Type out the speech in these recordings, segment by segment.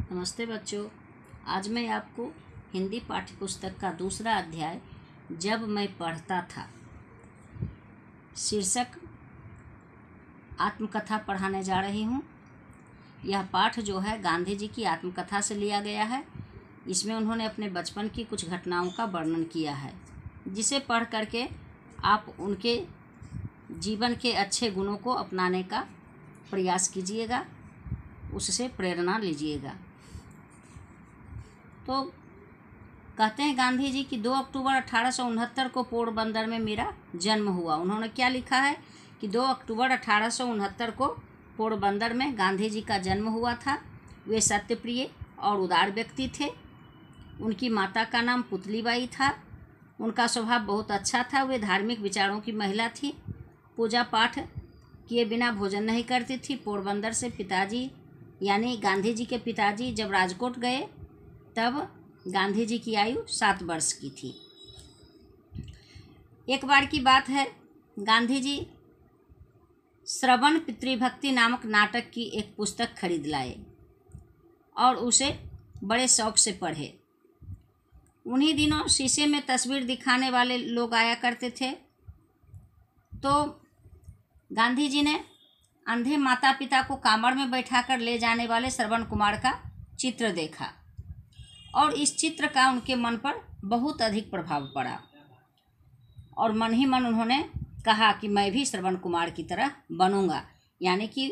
नमस्ते बच्चों। आज मैं आपको हिंदी पाठ्य पुस्तक का दूसरा अध्याय जब मैं पढ़ता था शीर्षक आत्मकथा पढ़ाने जा रही हूँ। यह पाठ जो है गांधी जी की आत्मकथा से लिया गया है। इसमें उन्होंने अपने बचपन की कुछ घटनाओं का वर्णन किया है, जिसे पढ़ करके आप उनके जीवन के अच्छे गुणों को अपनाने का प्रयास कीजिएगा, उससे प्रेरणा लीजिएगा। तो कहते हैं गांधी जी की 2 अक्टूबर 1869 को पोरबंदर में मेरा जन्म हुआ। उन्होंने क्या लिखा है कि 2 अक्टूबर 1869 को पोरबंदर में गांधी जी का जन्म हुआ था। वे सत्यप्रिय और उदार व्यक्ति थे। उनकी माता का नाम पुतलीबाई था। उनका स्वभाव बहुत अच्छा था। वे धार्मिक विचारों की महिला थी। पूजा पाठ किए बिना भोजन नहीं करती थी। पोरबंदर से पिताजी यानी गांधी जी के पिताजी जब राजकोट गए तब गांधी जी की आयु 7 वर्ष की थी। एक बार की बात है, गांधी जी श्रवण पितृभक्ति नामक नाटक की एक पुस्तक खरीद लाए और उसे बड़े शौक से पढ़े। उन्हीं दिनों शीशे में तस्वीर दिखाने वाले लोग आया करते थे। तो गांधी जी ने अंधे माता पिता को कांवड़ में बैठाकर ले जाने वाले श्रवण कुमार का चित्र देखा और इस चित्र का उनके मन पर बहुत अधिक प्रभाव पड़ा और मन ही मन उन्होंने कहा कि मैं भी श्रवण कुमार की तरह बनूंगा। यानी कि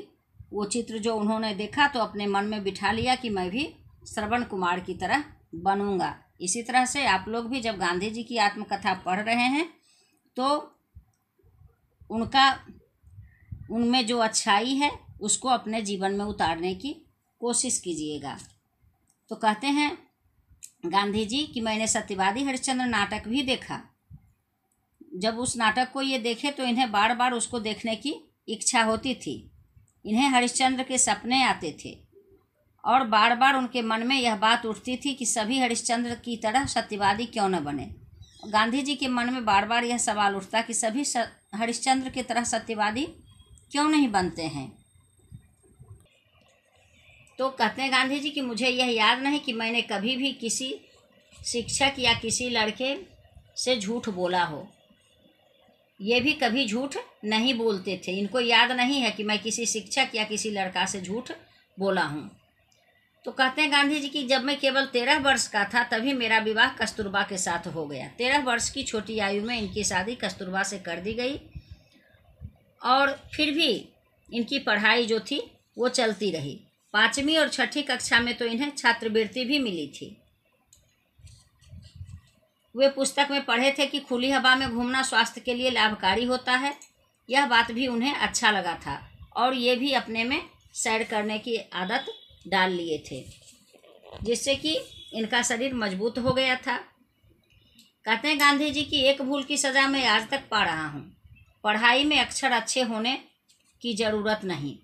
वो चित्र जो उन्होंने देखा तो अपने मन में बिठा लिया कि मैं भी श्रवण कुमार की तरह बनूंगा। इसी तरह से आप लोग भी जब गांधी जी की आत्मकथा पढ़ रहे हैं तो उनमें जो अच्छाई है उसको अपने जीवन में उतारने की कोशिश कीजिएगा। तो कहते हैं गांधी जी कि मैंने सत्यवादी हरिश्चंद्र नाटक भी देखा। जब उस नाटक को ये देखे तो इन्हें बार बार उसको देखने की इच्छा होती थी। इन्हें हरिश्चंद्र के सपने आते थे और बार बार उनके मन में यह बात उठती थी कि सभी हरिश्चंद्र की तरह सत्यवादी क्यों न बने। गांधी जी के मन में बार बार यह सवाल उठता कि सभी हरिश्चंद्र की तरह सत्यवादी क्यों नहीं बनते हैं। तो कहते हैं गांधी जी कि मुझे यह याद नहीं कि मैंने कभी भी किसी शिक्षक या किसी लड़के से झूठ बोला हो। ये भी कभी झूठ नहीं बोलते थे। इनको याद नहीं है कि मैं किसी शिक्षक या किसी लड़का से झूठ बोला हूँ। तो कहते हैं गांधी जी कि जब मैं केवल 13 वर्ष का था तभी मेरा विवाह कस्तूरबा के साथ हो गया। 13 वर्ष की छोटी आयु में इनकी शादी कस्तूरबा से कर दी गई और फिर भी इनकी पढ़ाई जो थी वो चलती रही। 5वीं और 6ठी कक्षा में तो इन्हें छात्रवृत्ति भी मिली थी। वे पुस्तक में पढ़े थे कि खुली हवा में घूमना स्वास्थ्य के लिए लाभकारी होता है। यह बात भी उन्हें अच्छा लगा था और ये भी अपने में सैर करने की आदत डाल लिए थे, जिससे कि इनका शरीर मजबूत हो गया था। कहते हैं गांधी जी की एक भूल की सज़ा मैं आज तक पा रहा हूँ। पढ़ाई में अक्षर अच्छे होने की ज़रूरत नहीं।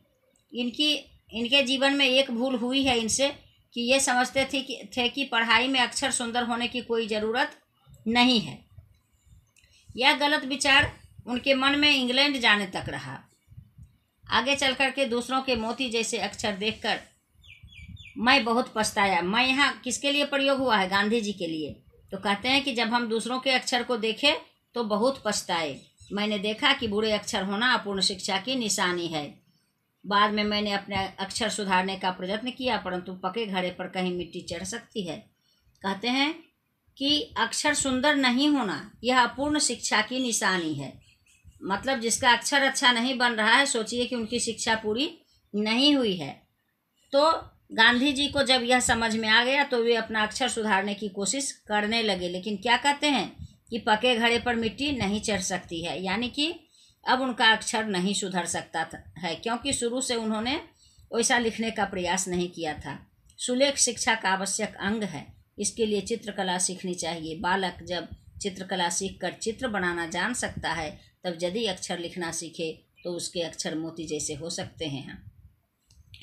इनके जीवन में एक भूल हुई है इनसे कि ये समझते थे कि पढ़ाई में अक्षर सुंदर होने की कोई ज़रूरत नहीं है। यह गलत विचार उनके मन में इंग्लैंड जाने तक रहा। आगे चल कर के दूसरों के मोती जैसे अक्षर देखकर मैं बहुत पछताया। मैं यहाँ किसके लिए प्रयोग हुआ है? गांधी जी के लिए। तो कहते हैं कि जब हम दूसरों के अक्षर को देखे तो बहुत पछताए। मैंने देखा कि बुरे अक्षर होना अपूर्ण शिक्षा की निशानी है। बाद में मैंने अपने अक्षर सुधारने का प्रयत्न किया, परंतु पके घड़े पर कहीं मिट्टी चढ़ सकती है। कहते हैं कि अक्षर सुंदर नहीं होना यह अपूर्ण शिक्षा की निशानी है। मतलब जिसका अक्षर अच्छा नहीं बन रहा है, सोचिए कि उनकी शिक्षा पूरी नहीं हुई है। तो गांधी जी को जब यह समझ में आ गया तो वे अपना अक्षर सुधारने की कोशिश करने लगे। लेकिन क्या कहते हैं कि पके घड़े पर मिट्टी नहीं चढ़ सकती है, यानी कि अब उनका अक्षर नहीं सुधर सकता है, क्योंकि शुरू से उन्होंने वैसा लिखने का प्रयास नहीं किया था। सुलेख शिक्षा का आवश्यक अंग है। इसके लिए चित्रकला सीखनी चाहिए। बालक जब चित्रकला सीखकर चित्र बनाना जान सकता है तब यदि अक्षर लिखना सीखे तो उसके अक्षर मोती जैसे हो सकते हैं।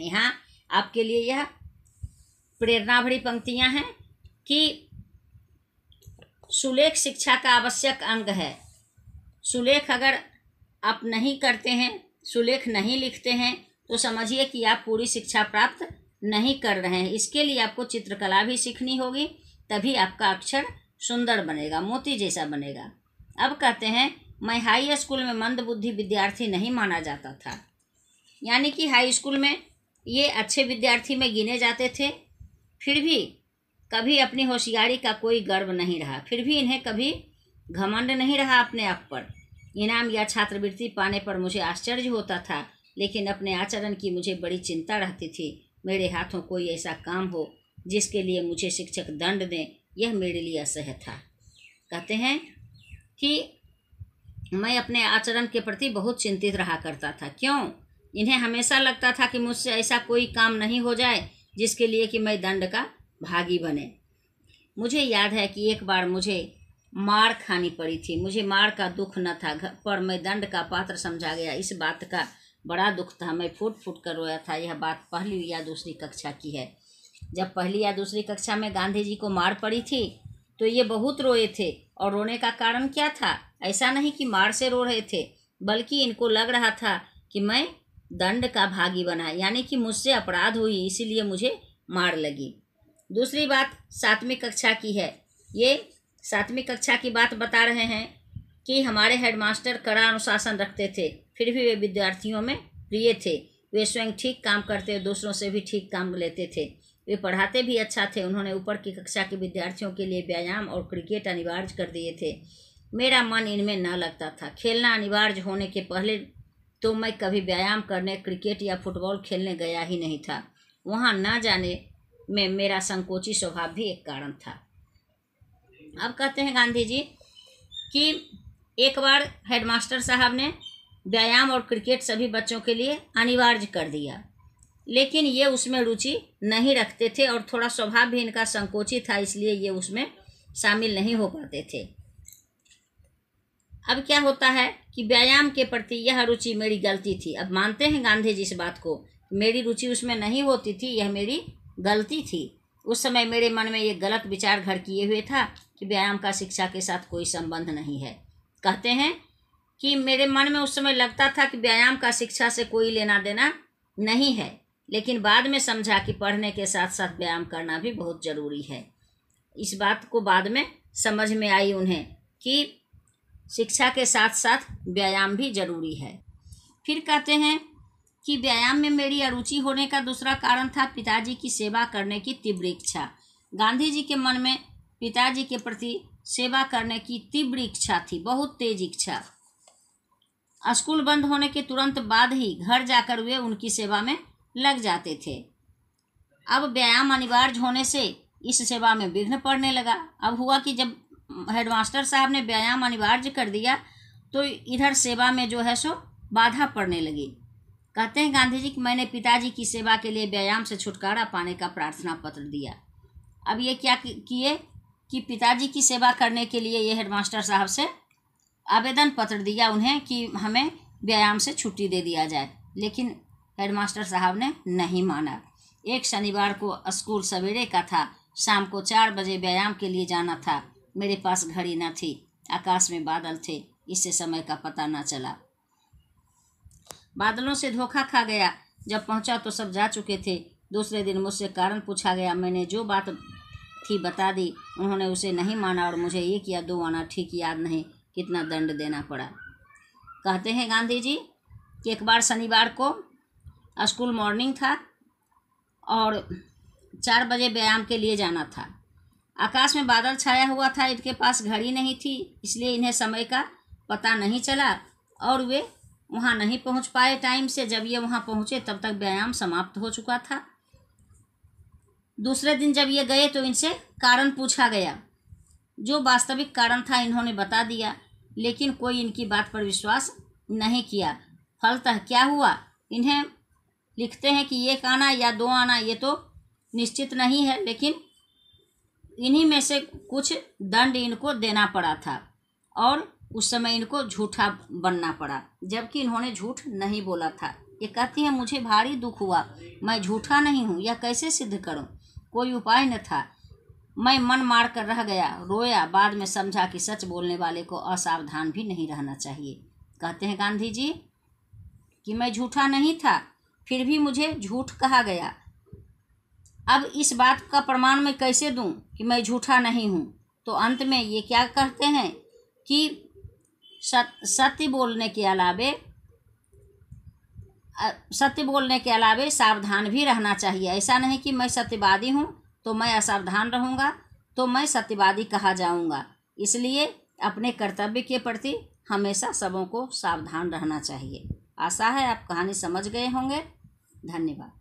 यहाँ आपके लिए यह प्रेरणा भरी पंक्तियाँ हैं कि सुलेख शिक्षा का आवश्यक अंग है। सुलेख अगर आप नहीं करते हैं, सुलेख नहीं लिखते हैं तो समझिए कि आप पूरी शिक्षा प्राप्त नहीं कर रहे हैं। इसके लिए आपको चित्रकला भी सीखनी होगी, तभी आपका अक्षर सुंदर बनेगा, मोती जैसा बनेगा। अब कहते हैं, मैं हाई स्कूल में मंदबुद्धि विद्यार्थी नहीं माना जाता था। यानी कि हाई स्कूल में ये अच्छे विद्यार्थी में गिने जाते थे, फिर भी कभी अपनी होशियारी का कोई गर्व नहीं रहा, फिर भी इन्हें कभी घमंड नहीं रहा अपने आप पर। इनाम या छात्रवृत्ति पाने पर मुझे आश्चर्य होता था, लेकिन अपने आचरण की मुझे बड़ी चिंता रहती थी। मेरे हाथों कोई ऐसा काम हो जिसके लिए मुझे शिक्षक दंड दें, यह मेरे लिए असह्य था। कहते हैं कि मैं अपने आचरण के प्रति बहुत चिंतित रहा करता था। क्यों? इन्हें हमेशा लगता था कि मुझसे ऐसा कोई काम नहीं हो जाए जिसके लिए कि मैं दंड का भागी बने। मुझे याद है कि एक बार मुझे मार खानी पड़ी थी। मुझे मार का दुख न था, पर मैं दंड का पात्र समझा गया। इस बात का बड़ा दुख था, मैं फूट फूट कर रोया था। यह बात पहली या दूसरी कक्षा की है। जब पहली या दूसरी कक्षा में गांधी जी को मार पड़ी थी तो ये बहुत रोए थे। और रोने का कारण क्या था? ऐसा नहीं कि मार से रो रहे थे, बल्कि इनको लग रहा था कि मैं दंड का भागी बना, यानी कि मुझसे अपराध हुई, इसीलिए मुझे मार लगी। दूसरी बात 7वीं कक्षा की है। ये 7वीं कक्षा की बात बता रहे हैं कि हमारे हेडमास्टर कड़ा अनुशासन रखते थे, फिर भी वे विद्यार्थियों में प्रिय थे। वे स्वयं ठीक काम करते, दूसरों से भी ठीक काम लेते थे। वे पढ़ाते भी अच्छा थे। उन्होंने ऊपर की कक्षा के विद्यार्थियों के लिए व्यायाम और क्रिकेट अनिवार्य कर दिए थे। मेरा मन इनमें न लगता था। खेलना अनिवार्य होने के पहले तो मैं कभी व्यायाम करने, क्रिकेट या फुटबॉल खेलने गया ही नहीं था। वहाँ न जाने में मेरा संकोची स्वभाव भी एक कारण था। अब कहते हैं गांधी जी कि एक बार हेडमास्टर साहब ने व्यायाम और क्रिकेट सभी बच्चों के लिए अनिवार्य कर दिया, लेकिन ये उसमें रुचि नहीं रखते थे और थोड़ा स्वभाव भी इनका संकोची था, इसलिए ये उसमें शामिल नहीं हो पाते थे। अब क्या होता है कि व्यायाम के प्रति यह रुचि मेरी गलती थी। अब मानते हैं गांधी जी इस बात को, मेरी रुचि उसमें नहीं होती थी, यह मेरी गलती थी। उस समय मेरे मन में ये गलत विचार घर किए हुए था कि व्यायाम का शिक्षा के साथ कोई संबंध नहीं है। कहते हैं कि मेरे मन में उस समय लगता था कि व्यायाम का शिक्षा से कोई लेना देना नहीं है, लेकिन बाद में समझा कि पढ़ने के साथ साथ व्यायाम करना भी बहुत ज़रूरी है। इस बात को बाद में समझ में आई उन्हें कि शिक्षा के साथ साथ व्यायाम भी जरूरी है। फिर कहते हैं कि व्यायाम में मेरी अरुचि होने का दूसरा कारण था पिताजी की सेवा करने की तीव्र इच्छा। गांधी जी के मन में पिताजी के प्रति सेवा करने की तीव्र इच्छा थी, बहुत तेज इच्छा। स्कूल बंद होने के तुरंत बाद ही घर जाकर वे उनकी सेवा में लग जाते थे। अब व्यायाम अनिवार्य होने से इस सेवा में विघ्न पड़ने लगा। अब हुआ कि जब हेडमास्टर साहब ने व्यायाम अनिवार्य कर दिया तो इधर सेवा में जो है सो बाधा पड़ने लगी। कहते हैं गांधी जी कि मैंने पिताजी की सेवा के लिए व्यायाम से छुटकारा पाने का प्रार्थना पत्र दिया। अब ये क्या किए कि पिताजी की सेवा करने के लिए ये हेडमास्टर साहब से आवेदन पत्र दिया उन्हें कि हमें व्यायाम से छुट्टी दे दिया जाए, लेकिन हेडमास्टर साहब ने नहीं माना। एक शनिवार को स्कूल सवेरे का था, शाम को 4 बजे व्यायाम के लिए जाना था। मेरे पास घड़ी न थी, आकाश में बादल थे, इससे समय का पता न चला। बादलों से धोखा खा गया। जब पहुंचा तो सब जा चुके थे। दूसरे दिन मुझसे कारण पूछा गया, मैंने जो बात थी बता दी। उन्होंने उसे नहीं माना और मुझे 1 या 2 आना ठीक याद नहीं कितना दंड देना पड़ा। कहते हैं गांधी जी कि एक बार शनिवार को स्कूल मॉर्निंग था और 4 बजे व्यायाम के लिए जाना था। आकाश में बादल छाया हुआ था, इनके पास घड़ी नहीं थी, इसलिए इन्हें समय का पता नहीं चला और वे वहाँ नहीं पहुँच पाए टाइम से। जब ये वहाँ पहुँचे तब तक व्यायाम समाप्त हो चुका था। दूसरे दिन जब ये गए तो इनसे कारण पूछा गया। जो वास्तविक कारण था इन्होंने बता दिया, लेकिन कोई इनकी बात पर विश्वास नहीं किया। फलतः क्या हुआ, इन्हें लिखते हैं कि 1 आना या 2 आना ये तो निश्चित नहीं है, लेकिन इन्हीं में से कुछ दंड इनको देना पड़ा था और उस समय इनको झूठा बनना पड़ा, जबकि इन्होंने झूठ नहीं बोला था। ये कहती है मुझे भारी दुख हुआ, मैं झूठा नहीं हूँ, यह कैसे सिद्ध करूँ? कोई उपाय न था। मैं मन मार कर रह गया, रोया। बाद में समझा कि सच बोलने वाले को असावधान भी नहीं रहना चाहिए। कहते हैं गांधी जी कि मैं झूठा नहीं था, फिर भी मुझे झूठ कहा गया। अब इस बात का प्रमाण मैं कैसे दूं कि मैं झूठा नहीं हूं? तो अंत में ये क्या कहते हैं कि सत्य बोलने के अलावे सावधान भी रहना चाहिए। ऐसा नहीं कि मैं सत्यवादी हूँ तो मैं असावधान रहूँगा तो मैं सत्यवादी कहा जाऊँगा। इसलिए अपने कर्तव्य के प्रति हमेशा सबों को सावधान रहना चाहिए। आशा है आप कहानी समझ गए होंगे। धन्यवाद।